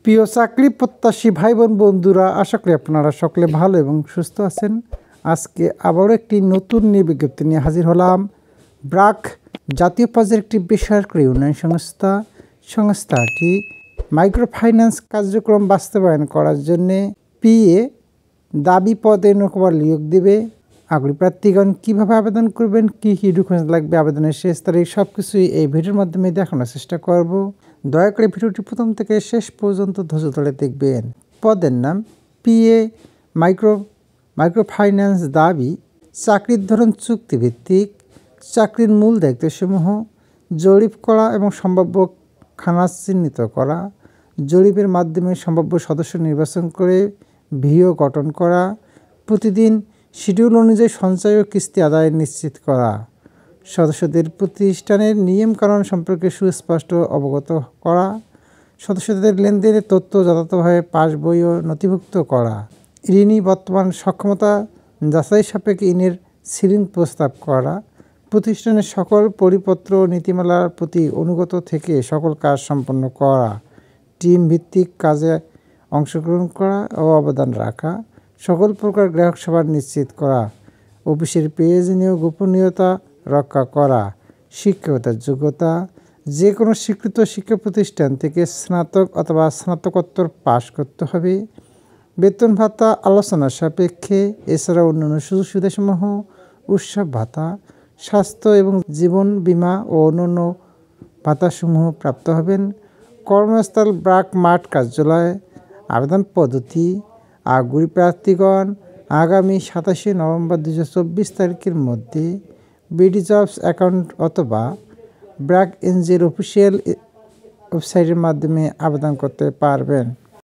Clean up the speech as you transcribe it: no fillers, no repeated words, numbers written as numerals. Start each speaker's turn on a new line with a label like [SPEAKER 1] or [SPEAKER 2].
[SPEAKER 1] প্রিয় চাকরি প্রত্যাশী ভাই বোন বন্ধুরা, আশা করি আপনারা সকলে ভালো এবং সুস্থ আছেন। আজকে আবারও একটি নতুন বিজ্ঞপ্তি নিয়ে হাজির হলাম। ব্র্যাক জাতীয় পর্যায়ের একটি বেসরকারি উন্নয়ন সংস্থাটি মাইক্রো ফাইন্যান্স কার্যক্রম বাস্তবায়ন করার জন্যে পিএ দাবি পদে নৌকবার নিয়োগ দেবে। আগ্রহী প্রার্থীগণ কীভাবে আবেদন করবেন, কী কী ডকুমেন্টস লাগবে, আবেদনের শেষ তারিখ, সব কিছুই এই ভিডিওর মাধ্যমে দেখানোর চেষ্টা করব। দয়া করে ভিডিওটি প্রথম থেকে শেষ পর্যন্ত ধৈর্য ধরে দেখবেন। পদের নাম পিএ মাইক্রো ফাইন্যান্স দাবি। চাকরির ধরন চুক্তিভিত্তিক। চাকরির মূল দায়িত্বসমূহ জরিপ করা এবং সম্ভাব্য খানা চিহ্নিত করা। জরিপের মাধ্যমে সম্ভাব্য সদস্য নির্বাচন করে ভিও গঠন করা। প্রতিদিন শিডিউল অনুযায়ী সঞ্চয় ও কিস্তি আদায় নিশ্চিত করা। সদস্যদের প্রতিষ্ঠানের নিয়মকানুন সম্পর্কে সুস্পষ্ট অবগত করা। সদস্যদের লেনদেনের তথ্য যথাযথভাবে পাস বই ও নথিভুক্ত করা। ঋণী বর্তমান সক্ষমতা যাচাই সাপেক্ষে ঋণের সিলিং প্রস্তাব করা। প্রতিষ্ঠানের সকল পরিপত্র ও নীতিমালার প্রতি অনুগত থেকে সকল কাজ সম্পন্ন করা। টিম ভিত্তিক কাজে অংশগ্রহণ করা ও অবদান রাখা। সকল প্রকার গ্রাহক সেবা নিশ্চিত করা। অফিসের প্রয়োজনীয় গোপনীয়তা রক্ষা করা। শিক্ষকতার যোগ্যতা যে কোনো স্বীকৃত শিক্ষা প্রতিষ্ঠান থেকে স্নাতক অথবা স্নাতকোত্তর পাশ করতে হবে। বেতন ভাতা আলোচনার সাপেক্ষে। এছাড়া অন্যান্য সুযোগ সুবিধাসমূহ উৎসব ভাতা, স্বাস্থ্য এবং জীবন বীমা ও অন্যান্য ভাতাসমূহ প্রাপ্ত হবেন। কর্মস্থল ব্র্যাক মাঠ কার্যালয়। আবেদন পদ্ধতি: আগ্রহী প্রার্থীগণ আগামী 27 নভেম্বর 2024 তারিখের মধ্যে বিডি জবস অ্যাকাউন্ট অথবা ব্র্যাক এনজিওর অফিসিয়াল ওয়েবসাইটের মাধ্যমে আবেদন করতে পারবেন।